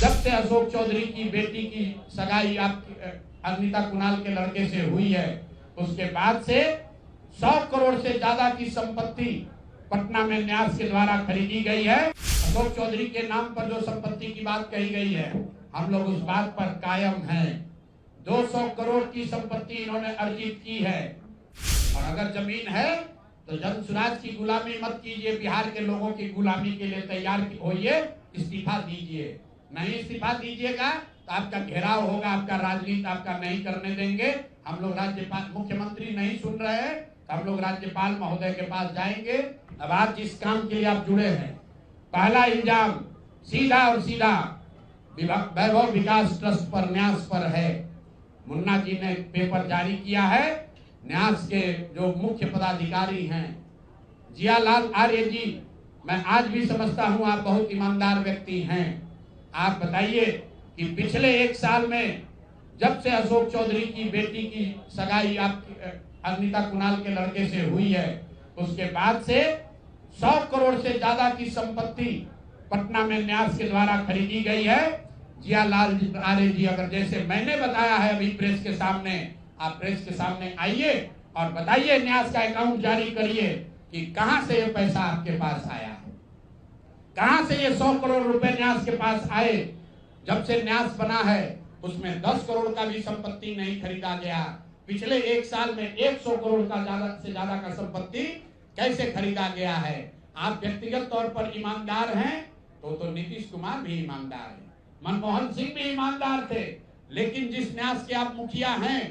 जब से अशोक चौधरी की बेटी की सगाई आपकी अनिता कुणाल के लड़के से हुई है, उसके बाद से 100 करोड़ से ज्यादा की संपत्ति पटना में न्यास के द्वारा खरीदी गई है। अशोक चौधरी के नाम पर जो संपत्ति की बात कही गई है, हम लोग उस बात पर कायम हैं। 200 करोड़ की संपत्ति इन्होंने अर्जित की है। और अगर जमीन है तो जन सुराज की गुलामी मत कीजिए, बिहार के लोगों की गुलामी के लिए तैयार होइए, इस्तीफा दीजिए। नहीं इस्तीफा दीजिएगा तो आपका घेराव होगा, आपका राजनीति आपका नहीं करने देंगे। हम लोग राज्यपाल, मुख्यमंत्री नहीं सुन रहे हैं तो हम लोग राज्यपाल महोदय के पास जाएंगे। अब आज जिस काम के लिए आप जुड़े हैं, पहला इल्जाम सीधा और सीधा वैभव विकास ट्रस्ट पर, न्यास पर है। मुन्ना जी ने पेपर जारी किया है। न्यास के जो मुख्य पदाधिकारी हैं जियालाल आर्य जी, मैं आज भी समझता हूं आप बहुत ईमानदार व्यक्ति हैं। आप बताइए कि पिछले 1 साल में जब से अशोक चौधरी की बेटी की सगाई आपकी अनिता कुणाल के लड़के से हुई है, उसके बाद से 100 करोड़ से ज्यादा की संपत्ति पटना में न्यास के द्वारा खरीदी गई है। जियालाल आर्य जी, अगर जैसे मैंने बताया है अभी प्रेस के सामने, आप प्रेस के सामने आइए और बताइए, न्यास का अकाउंट जारी करिए कि कहां से ये पैसा आपके पास आया है, कहां से ये 100 करोड़ रुपए न्यास के पास आए। जब से न्यास बना है उसमें 10 करोड़ का भी संपत्ति नहीं खरीदा गया। पिछले 1 साल में 100 करोड़ का ज्यादा से ज्यादा का संपत्ति कैसे खरीदा गया है। आप व्यक्तिगत तौर पर ईमानदार हैं तो नीतीश कुमार भी ईमानदार है, मनमोहन सिंह भी ईमानदार थे। लेकिन जिस न्यास के आप मुखिया हैं,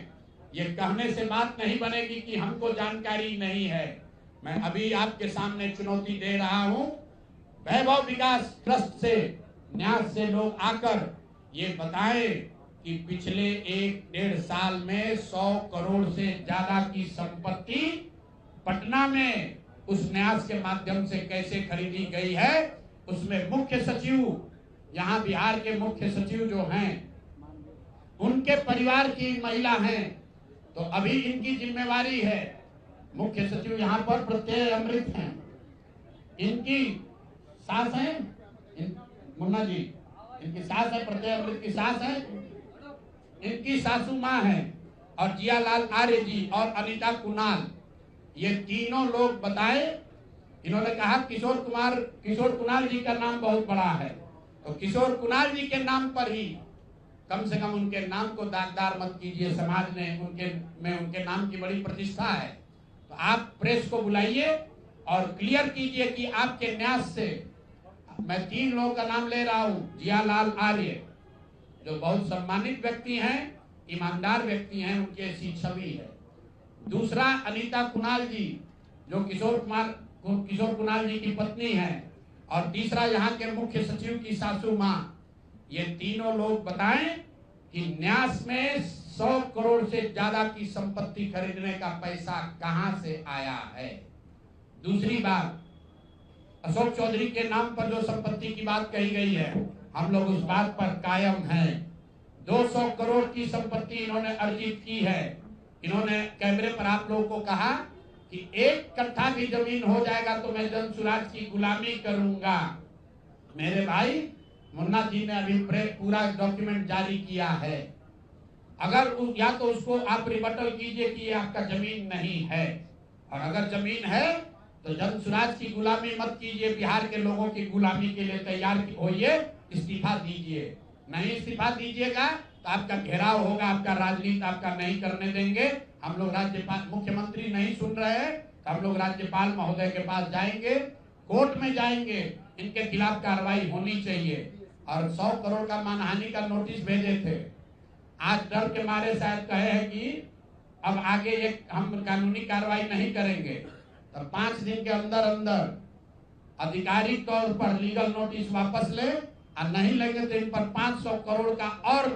ये कहने से बात नहीं बनेगी कि हमको जानकारी नहीं है। मैं अभी आपके सामने चुनौती दे रहा हूं, वैभव विकास ट्रस्ट से, न्यास से लोग आकर ये बताएं कि पिछले 1-1.5 साल में 100 करोड़ से ज्यादा की संपत्ति पटना में उस न्यास के माध्यम से कैसे खरीदी गई है। उसमें मुख्य सचिव, यहाँ बिहार के मुख्य सचिव जो हैं, उनके परिवार की महिला हैं, तो अभी इनकी जिम्मेवारी है। मुख्य सचिव यहाँ पर प्रत्यय अमृत हैं, इनकी सास है मुन्ना जी, इनकी सास है, प्रत्यय अमृत की सास है, इनकी सासू माँ है, और जियालाल आर्य जी और अनिता कुणाल, ये तीनों लोग बताए। इन्होंने कहा किशोर कुणाल जी का नाम बहुत बड़ा है, तो किशोर कुणाल जी के नाम पर ही कम से कम उनके नाम को दागदार मत कीजिए। समाज ने उनके नाम की बड़ी प्रतिष्ठा है। तो आप प्रेस को बुलाइए और क्लियर कीजिए कि आपके न्यास से, मैं 3 लोगों का नाम ले रहा हूं। जियालाल आर्य जो बहुत सम्मानित व्यक्ति हैं, ईमानदार व्यक्ति हैं, उनकी ऐसी छवि है। दूसरा अनिता कुणाल जी जो किशोर कुणाल जी की पत्नी है, और तीसरा यहाँ के मुख्य सचिव की सासू माँ। ये तीनों लोग बताएं कि न्यास में 100 करोड़ से ज्यादा की संपत्ति खरीदने का पैसा कहां से आया है। दूसरी बात, अशोक चौधरी के नाम पर जो संपत्ति की बात कही गई है, हम लोग उस बात पर कायम हैं। 200 करोड़ की संपत्ति इन्होंने अर्जित की है। इन्होंने कैमरे पर आप लोगों को कहा कि 1 कट्ठा भी जमीन हो जाएगा तो मैं जन सुराज की गुलामी करूंगा। मेरे भाई, मुन्ना जी ने अभी पूरा डॉक्यूमेंट जारी किया है। अगर या तो उसको आप रिबटल कीजिए कि ये आपका जमीन नहीं है, और अगर जमीन है तो जन सुराज की गुलामी मत कीजिए, बिहार के लोगों की गुलामी के लिए तैयार होइए, इस्तीफा दीजिए। नहीं इस्तीफा दीजिएगा तो आपका घेराव होगा, आपका राजनीति आपका नहीं करने देंगे। हम लोग राज्यपाल, मुख्यमंत्री नहीं सुन रहे हैं तो हम लोग राज्यपाल महोदय के पास जाएंगे, कोर्ट में जाएंगे, इनके खिलाफ कार्रवाई होनी चाहिए। और 100 करोड़ का मानहानि का नोटिस भेजे थे। आज डर के मारे शायद कहे हैं कि अब आगे ये हम कानूनी कार्रवाई नहीं करेंगे, तो 5 दिन के अंदर अंदर आधिकारिक तौर पर लीगल नोटिस वापस ले, और नहीं लेंगे तो इन पर 500 करोड़ का और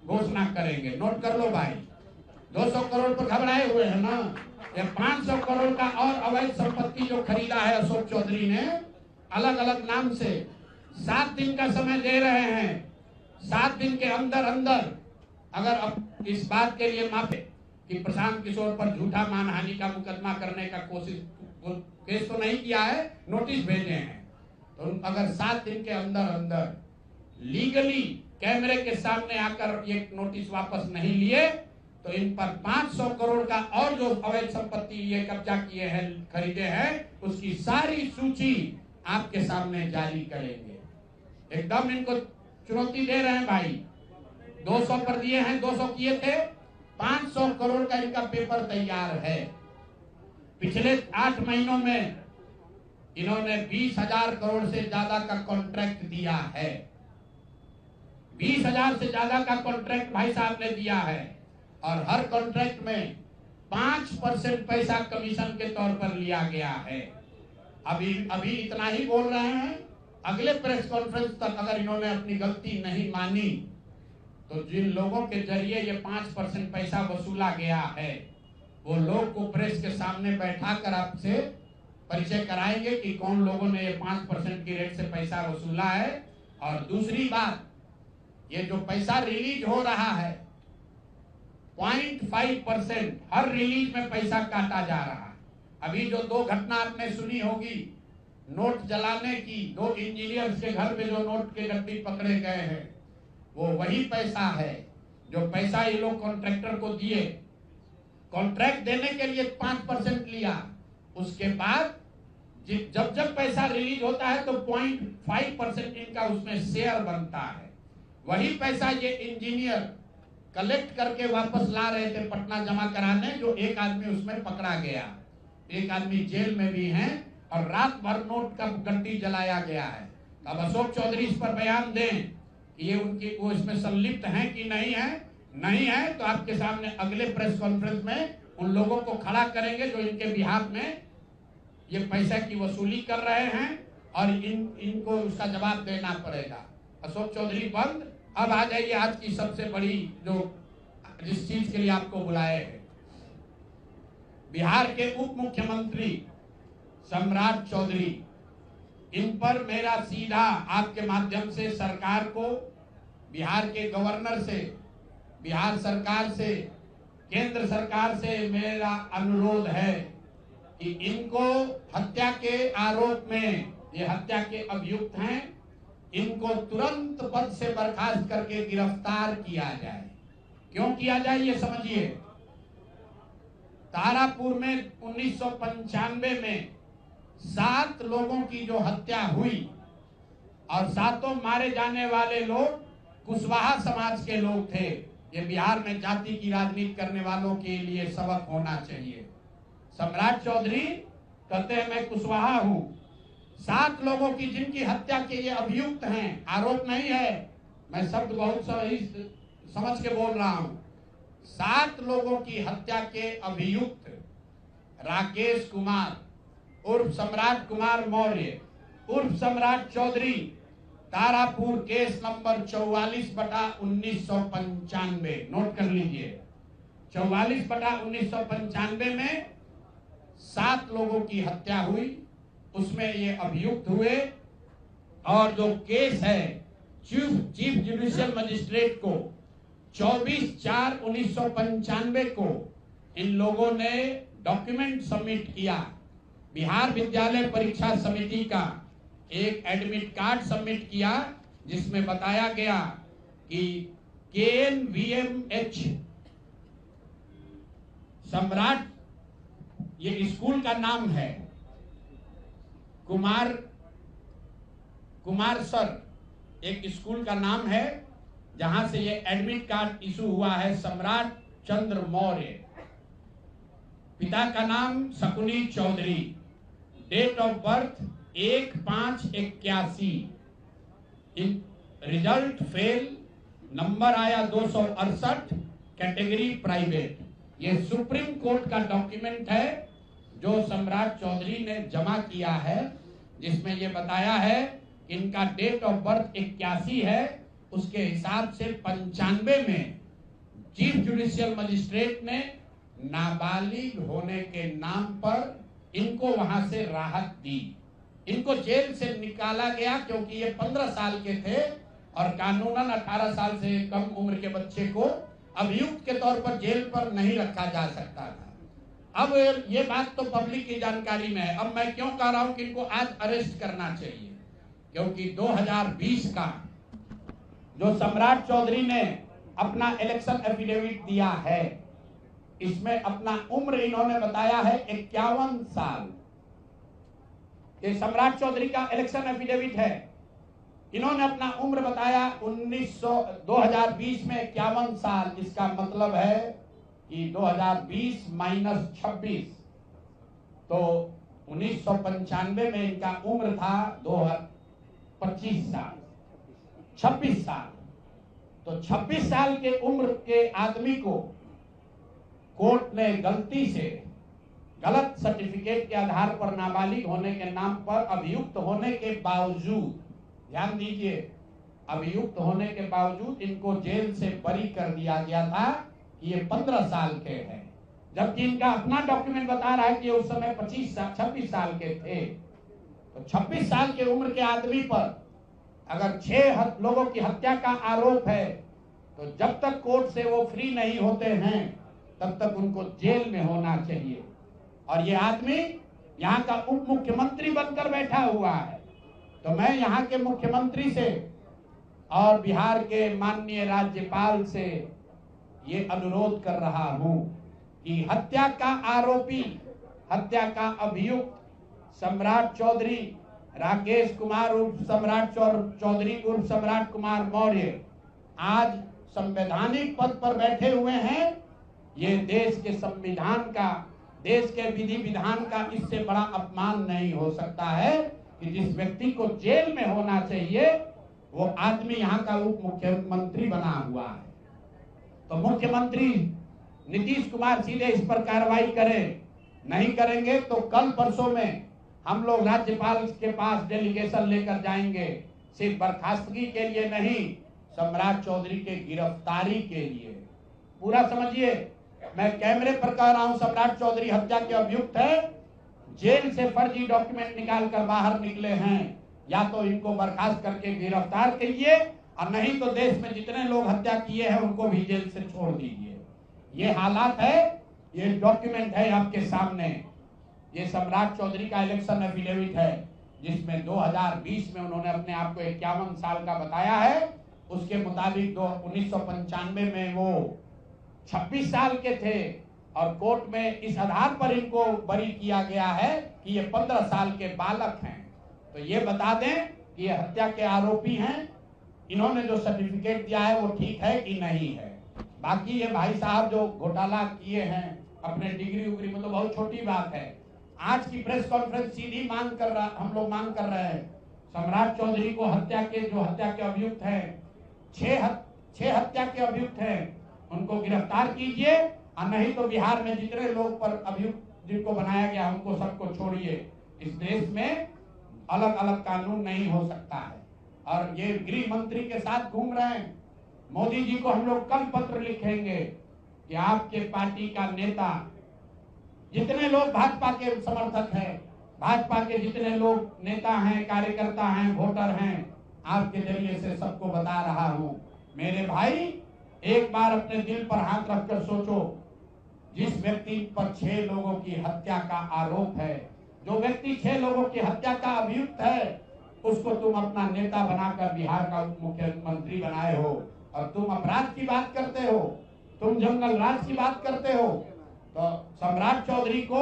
घोषणा करेंगे। नोट कर लो भाई, 200 करोड़ पर घबराए हुए हैं ना, ये 500 करोड़ का और अवैध संपत्ति जो खरीदा है अशोक चौधरी ने अलग अलग नाम से। 7 दिन का समय दे रहे हैं। 7 दिन के अंदर अंदर अगर अब इस बात के लिए माफी कि प्रशांत किशोर पर झूठा मानहानि का मुकदमा करने का केस तो नहीं किया है, नोटिस भेजे हैं, तो अगर 7 दिन के अंदर अंदर लीगली कैमरे के सामने आकर ये नोटिस वापस नहीं लिए तो इन पर 500 करोड़ का और जो अवैध संपत्ति ये कब्जा किए हैं, खरीदे हैं, उसकी सारी सूची आपके सामने जारी करेंगे। एकदम इनको चुनौती दे रहे हैं भाई। 200 पर दिए हैं, 200 किए थे, 500 करोड़ का इनका पेपर तैयार है। पिछले 8 महीनों में इन्होंने 20,000 करोड़ से ज्यादा का कॉन्ट्रैक्ट दिया है। 20,000 से ज्यादा का कॉन्ट्रैक्ट भाई साहब ने दिया है और हर कॉन्ट्रैक्ट में 5% पैसा कमीशन के तौर पर लिया गया है। अभी इतना ही बोल रहे हैं। अगले प्रेस कॉन्फ्रेंस तक अगर इन्होंने अपनी गलती नहीं मानी तो जिन लोगों के जरिए ये 5% पैसा वसूला गया है वो लोग को प्रेस के सामने बैठाकर आपसे परिचय कराएंगे कि कौन लोगों ने ये 5% की रेट से पैसा वसूला है। और दूसरी बात, ये जो पैसा रिलीज हो रहा है 0.5% हर रिलीज में पैसा काटा जा रहा है। अभी जो 2 घटना आपने सुनी होगी नोट जलाने की, 2 इंजीनियर्स के घर में जो नोट के गड्ढे पकड़े गए हैं, वो वही पैसा है जो पैसा ये लोग कॉन्ट्रैक्टर को दिए। कॉन्ट्रैक्ट देने के लिए 5% लिया, उसके बाद जब जब पैसा रिलीज होता है तो 0.5% इनका उसमें शेयर बनता है। वही पैसा ये इंजीनियर कलेक्ट करके वापस ला रहे थे पटना जमा कराने, जो एक आदमी उसमें पकड़ा गया, एक आदमी जेल में भी है और रात भर नोट का गड्ढी जलाया गया है। अब अशोक चौधरी इस पर बयान दें कि ये उनकी वो इसमें संलिप्त हैं कि नहीं है। नहीं है तो आपके सामने अगले प्रेस कॉन्फ्रेंस में उन लोगों को खड़ा करेंगे जो इनके बिहाफ में ये पैसा की वसूली कर रहे हैं और इनको उसका जवाब देना पड़ेगा। अशोक चौधरी बंद। अब आ जाइए आज की सबसे बड़ी जिस चीज के लिए आपको बुलाए हैं। बिहार के उप मुख्यमंत्री सम्राट चौधरी, इन पर मेरा सीधा आपके माध्यम से सरकार को, बिहार के गवर्नर से, बिहार सरकार से, केंद्र सरकार से मेरा अनुरोध है कि इनको हत्या के आरोप में, ये हत्या के अभियुक्त हैं, इनको तुरंत पद से बर्खास्त करके गिरफ्तार किया जाए। क्यों किया जाए ये समझिए। तारापुर में 1995 में 7 लोगों की जो हत्या हुई और 7 मारे जाने वाले लोग कुशवाहा समाज के लोग थे। ये बिहार में जाति की राजनीति करने वालों के लिए सबक होना चाहिए। सम्राट चौधरी कहते हैं मैं कुशवाहा हूं। 7 लोगों की जिनकी हत्या के ये अभियुक्त हैं, आरोप नहीं है, मैं शब्द बहुत सही समझ के बोल रहा हूं। 7 लोगों की हत्या के अभियुक्त राकेश कुमार उर्फ सम्राट कुमार मौर्य उर्फ Samrat Chaudhary, Tarapur case number 44/1995, note कर लीजिए। 44/1995 में 7 लोगों की हत्या हुई, उसमें ये अभियुक्त हुए और जो केस है चीफ जुडिशियल मजिस्ट्रेट को 24/4/1995 को इन लोगों ने डॉक्यूमेंट सबमिट किया। बिहार विद्यालय परीक्षा समिति का एक एडमिट कार्ड सबमिट किया जिसमें बताया गया कि KNVMH सम्राट, ये स्कूल का नाम है, कुमार सर एक स्कूल का नाम है जहां से ये एडमिट कार्ड इशू हुआ है। सम्राट चंद्र मौर्य, पिता का नाम Shakuni Chaudhary, date of birth 1/5/81, result fail, number आया 268, कैटेगरी प्राइवेट। ये सुप्रीम कोर्ट का डॉक्यूमेंट है जो सम्राट चौधरी ने जमा किया है, जिसमें ये बताया है इनका डेट ऑफ बर्थ 81 है, उसके हिसाब से 95 में चीफ जुडिशियल मजिस्ट्रेट ने नाबालिग होने के नाम पर इनको वहां से राहत दी। इनको जेल से निकाला गया क्योंकि ये 15 साल के थे और कानूनन 18 साल से कम उम्र के बच्चे को अभियुक्त के तौर पर जेल पर नहीं रखा जा सकता था। अब ये बात तो पब्लिक की जानकारी में है। अब मैं क्यों कह रहा हूं कि इनको आज अरेस्ट करना चाहिए, क्योंकि 2020 का जो सम्राट चौधरी ने अपना इलेक्शन एफिडेविट दिया है, इसमें अपना उम्र इन्होंने बताया है 51 साल। ये सम्राट चौधरी का इलेक्शन एफिडेविट है। इन्होंने अपना उम्र बताया 2020 में 51 साल। इसका मतलब है कि 2020 माइनस 26, तो 1995 में इनका उम्र था 25 साल, 26 साल। तो 26 साल के उम्र के आदमी को कोर्ट ने गलती से गलत सर्टिफिकेट के आधार पर नाबालिग होने के नाम पर अभियुक्त होने के बावजूद, ध्यान दीजिए, अभियुक्त होने के बावजूद इनको जेल से बरी कर दिया गया था कि ये 15 साल के हैं, जबकि इनका अपना डॉक्यूमेंट बता रहा है कि उस समय 26 साल के थे। तो 26 साल के उम्र के आदमी पर अगर 6 लोगों की हत्या का आरोप है, तो जब तक कोर्ट से वो फ्री नहीं होते हैं तब तक उनको जेल में होना चाहिए। और ये आदमी यहाँ का उप मुख्यमंत्री बनकर बैठा हुआ है। तो मैं यहाँ के मुख्यमंत्री से और बिहार के माननीय राज्यपाल से ये अनुरोध कर रहा हूँ कि हत्या का आरोपी, हत्या का अभियुक्त सम्राट चौधरी, राकेश कुमार उर्फ सम्राट चौधरी उर्फ सम्राट कुमार मौर्य आज संवैधानिक पद पर बैठे हुए हैं। ये देश के संविधान का, देश के विधि विधान का इससे बड़ा अपमान नहीं हो सकता है कि जिस व्यक्ति को जेल में होना चाहिए वो आदमी यहाँ का उप मुख्यमंत्री बना हुआ है। तो मुख्यमंत्री नीतीश कुमार सीधे इस पर कार्रवाई करें। नहीं करेंगे तो कल परसों में हम लोग राज्यपाल के पास डेलीगेशन लेकर जाएंगे, सिर्फ बर्खास्तगी के लिए नहीं, सम्राट चौधरी के गिरफ्तारी के लिए। पूरा समझिए, मैं कैमरे पर कह रहा हूं, सम्राट चौधरी हत्या के अभियुक्त है, जेल से फर्जी डॉक्यूमेंट निकाल कर बाहर निकले हैं। या तो इनको बर्खास्त करके गिरफ्तार कीजिए और नहीं तो देश में जितने लोग हत्या किए हैं उनको भी जेल से छोड़ दीजिए। ये हालात है, ये डॉक्यूमेंट है आपके सामने। ये सम्राट चौधरी का इलेक्शन एफिडेविट है जिसमें 2020 में उन्होंने अपने आप को 51 साल का बताया है। उसके मुताबिक 1995 में वो 26 साल के थे और कोर्ट में इस आधार पर इनको बरी किया गया है कि ये 15 साल के बालक हैं। तो ये बता दें कि ये हत्या के आरोपी हैं। इन्होंने जो सर्टिफिकेट दिया है वो ठीक है कि नहीं है। बाकी ये भाई साहब जो घोटाला किए हैं अपने डिग्री उग्री में, तो बहुत छोटी बात है। आज की प्रेस कॉन्फ्रेंस सीधी हम लोग मांग कर रहे हैं, सम्राट चौधरी को हत्या के अभियुक्त हैं, 6 हत्या के अभियुक्त हैं, उनको गिरफ्तार कीजिए और नहीं तो बिहार में जितने लोग पर अभियुक्त जिनको बनाया गया उनको सबको छोड़िए। इस देश में अलग अलग कानून नहीं हो सकता है। और ये गृह मंत्री के साथ घूम रहे हैं। मोदी जी को हम लोग कल पत्र लिखेंगे कि आपके पार्टी का नेता, जितने लोग भाजपा के समर्थक हैं, भाजपा के जितने लोग नेता हैं, कार्यकर्ता हैं, वोटर हैं, आपके जरिए से सबको बता रहा हूं, मेरे भाई एक बार अपने दिल पर हाथ रखकर सोचो, जिस व्यक्ति पर 6 लोगों की हत्या का आरोप है, जो व्यक्ति 6 लोगों की हत्या का अभियुक्त है, उसको तुम अपना नेता बनाकर बिहार का उप मुख्यमंत्री बनाए हो और तुम अपराध की बात करते हो, तुम जंगल राज की बात करते हो। तो सम्राट चौधरी को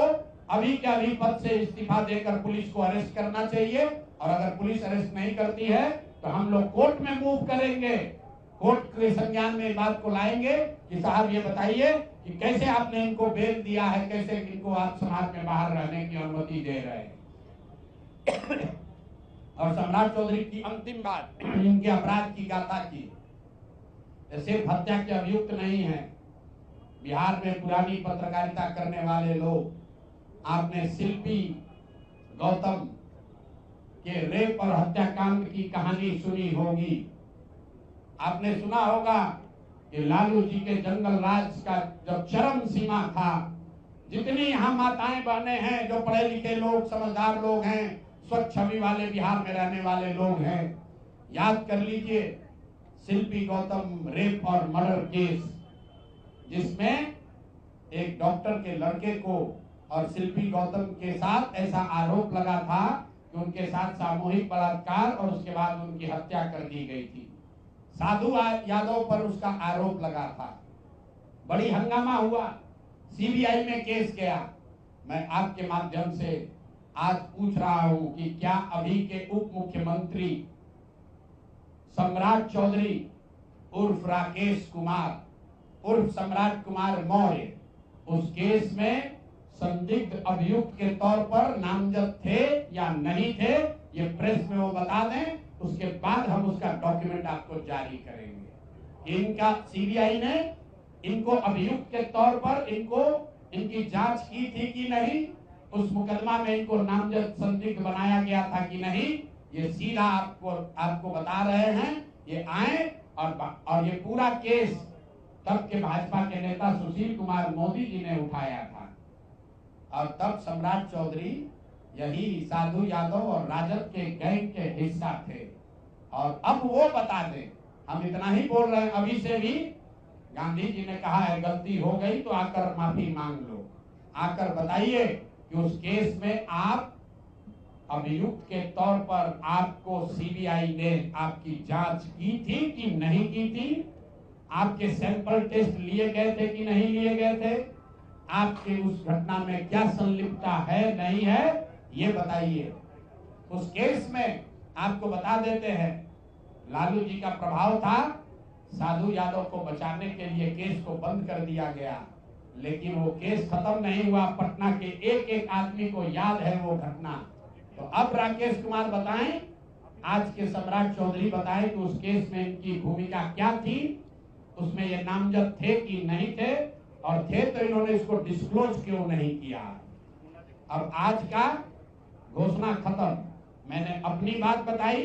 अभी के अभी पद से इस्तीफा देकर पुलिस को अरेस्ट करना चाहिए और अगर पुलिस अरेस्ट नहीं करती है तो हम लोग कोर्ट में मूव करेंगे, कोर्ट के संज्ञान में बात को लाएंगे कि साहब ये बताइए कि कैसे आपने इनको बेल दिया है, कैसे इनको आप समाज में बाहर रहने की अनुमति दे रहे हैं। और सम्राट चौधरी की अंतिम बात, इनके अपराध की गाथा की, सिर्फ हत्या के अभियुक्त नहीं है। बिहार में पुरानी पत्रकारिता करने वाले लोग, आपने शिल्पी गौतम के रेप और हत्याकांड की कहानी सुनी होगी। आपने सुना होगा कि लालू जी के जंगल राज का जब चरम सीमा था, जितनी यहाँ माताएं बहनें हैं, जो पढ़े लिखे लोग, समझदार लोग हैं, स्वच्छ छवि वाले बिहार में रहने वाले लोग हैं, याद कर लीजिए शिल्पी गौतम रेप और मर्डर केस, जिसमें एक डॉक्टर के लड़के को और शिल्पी गौतम के साथ ऐसा आरोप लगा था कि उनके साथ सामूहिक बलात्कार और उसके बाद उनकी हत्या कर दी गई थी। साधु यादव पर उसका आरोप लगा था, बड़ी हंगामा हुआ, सीबीआई में केस गया। मैं आपके माध्यम से आज पूछ रहा हूं कि क्या अभी के उप मुख्यमंत्री सम्राट चौधरी उर्फ राकेश कुमार उर्फ सम्राट कुमार मौर्य उस केस में संदिग्ध अभियुक्त के तौर पर नामजद थे या नहीं थे, ये प्रेस में वो बता दें, उसके बाद हम उसका डॉक्यूमेंट आपको जारी करेंगे। इनका सीबीआई ने इनको अभियुक्त के तौर पर इनकी जांच की थी कि नहीं, उस मुकदमा में इनको नामजद संदिग्ध बनाया गया था कि नहीं, ये सीधा आपको बता रहे हैं। ये आए और ये पूरा केस तब के भाजपा के नेता सुशील कुमार मोदी जी ने उठाया था, और तब सम्राट चौधरी यही साधु यादव और राजद के गैंग के हिस्सा थे। और अब वो बता दें, हम इतना ही बोल रहे हैं, अभी से भी गांधी जी ने कहा है गलती हो गई तो आकर माफी मांग लो, आकर बताइए कि उस केस में आप अभियुक्त के तौर पर आपको सीबीआई ने आपकी जांच की थी कि नहीं की थी, आपके सैंपल टेस्ट लिए गए थे कि नहीं लिए गए थे, आपके उस घटना में क्या संलिप्तता है नहीं है, ये बताइए। उस केस में आपको बता देते हैं, लालू जी का प्रभाव था, साधु यादव को बचाने के लिए केस को बंद कर दिया गया, लेकिन वो केस खत्म नहीं हुआ। पटना के एक एक आदमी को याद है वो घटना। तो अब राकेश कुमार बताएं, आज के सम्राट चौधरी बताएं कि उस केस में इनकी भूमिका क्या थी, उसमें ये नामजद थे कि नहीं थे, और थे तो इन्होंने इसको डिस्क्लोज क्यों नहीं किया। अब आज का घोषणा खत्म। मैंने अपनी बात बताई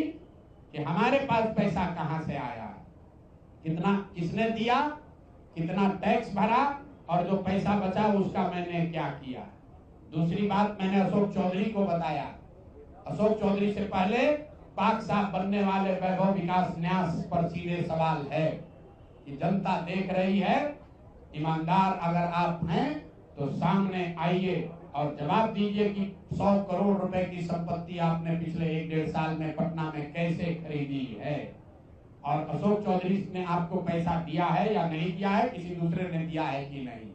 कि हमारे पास पैसा कहां से आया, कितना किसने दिया, कितना टैक्स भरा, और जो पैसा बचा उसका मैंने क्या किया। दूसरी बात मैंने अशोक चौधरी को बताया। अशोक चौधरी से पहले पाक साहब बनने वाले वैभव विकास न्यास पर सीधे सवाल है कि जनता देख रही है, ईमानदार अगर आप हैं तो सामने आइए और जवाब दीजिए कि 100 करोड़ रुपए की संपत्ति आपने पिछले 1-1.5 साल में पटना में कैसे खरीदी है, और अशोक चौधरी ने आपको पैसा दिया है या नहीं दिया है, किसी दूसरे ने दिया है कि नहीं।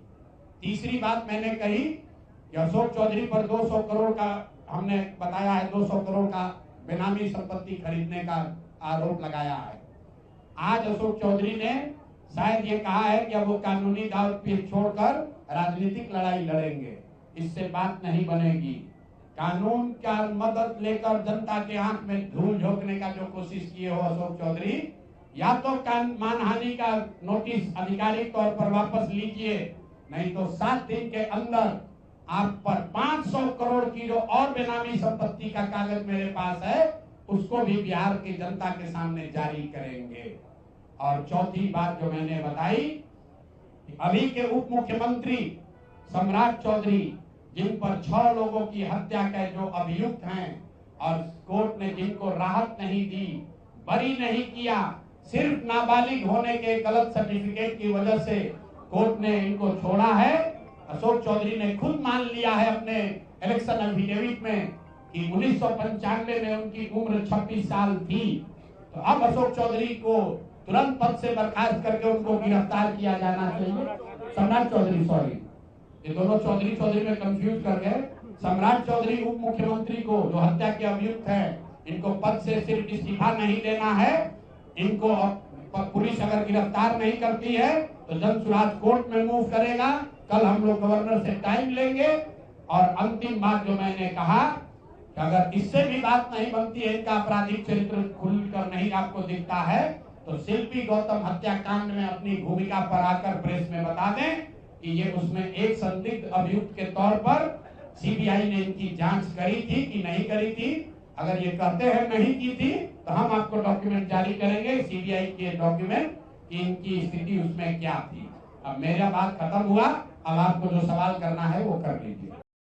तीसरी बात मैंने कही कि अशोक चौधरी पर 200 करोड़ का हमने बताया है, 200 करोड़ का बेनामी संपत्ति खरीदने का आरोप लगाया है। आज अशोक चौधरी ने शायद ये कहा है कि अब वो कानूनी दाव पेच छोड़कर राजनीतिक लड़ाई लड़ेंगे, इससे बात नहीं बनेगी। कानून का मदद लेकर जनता के आंख में धूल झोंकने का जो कोशिश किए हो अशोक चौधरी, या तो मानहानि का नोटिस आधिकारिक तौर पर वापस लीजिए, नहीं तो 7 दिन के अंदर आप पर 500 करोड़ की जो और बेनामी संपत्ति का कागज मेरे पास है उसको भी बिहार की जनता के सामने जारी करेंगे। और चौथी बात जो मैंने बताई, अभी के उप मुख्यमंत्री सम्राट चौधरी, जिन पर 6 लोगों की हत्या के जो अभियुक्त हैं, और कोर्ट ने जिनको राहत नहीं दी, बरी नहीं किया, सिर्फ नाबालिग होने के गलत सर्टिफिकेट की वजह से कोर्ट ने इनको छोड़ा है। अशोक चौधरी ने खुद मान लिया है अपने इलेक्शन एफिडेविट में कि 1995 में उनकी उम्र 26 साल थी। तो अब अशोक चौधरी को तुरंत पद से बर्खास्त करके उनको गिरफ्तार किया जाना चाहिए। सम्राट चौधरी, सॉरी, ये दोनों चौधरी में कंफ्यूज कर गए। सम्राट चौधरी उप मुख्यमंत्री को जो हत्या के अभियुक्त है, इनको पद से सिर्फ इस्तीफा नहीं देना है, इनको पुलिस अगर गिरफ्तार नहीं करती है तो जन सुराज कोर्ट में मूव करेगा। कल हम लोग गवर्नर से टाइम लेंगे। और अंतिम बात जो मैंने कहा कि अगर इससे भी बात नहीं बनती है, इनका आपराधिक चरित्र खुलकर नहीं आपको दिखता है, तो शिल्पी गौतम हत्याकांड में अपनी भूमिका पर आकर प्रेस में बता दें कि ये उसमें एक संदिग्ध अभियुक्त के तौर पर सीबीआई ने इनकी जांच करी थी कि नहीं करी थी। अगर ये कहते हैं नहीं की थी तो हम आपको डॉक्यूमेंट जारी करेंगे, सीबीआई के डॉक्यूमेंट, कि इनकी स्थिति उसमें क्या थी। अब मेरा बात खत्म हुआ, अब आपको जो सवाल करना है वो कर लीजिए।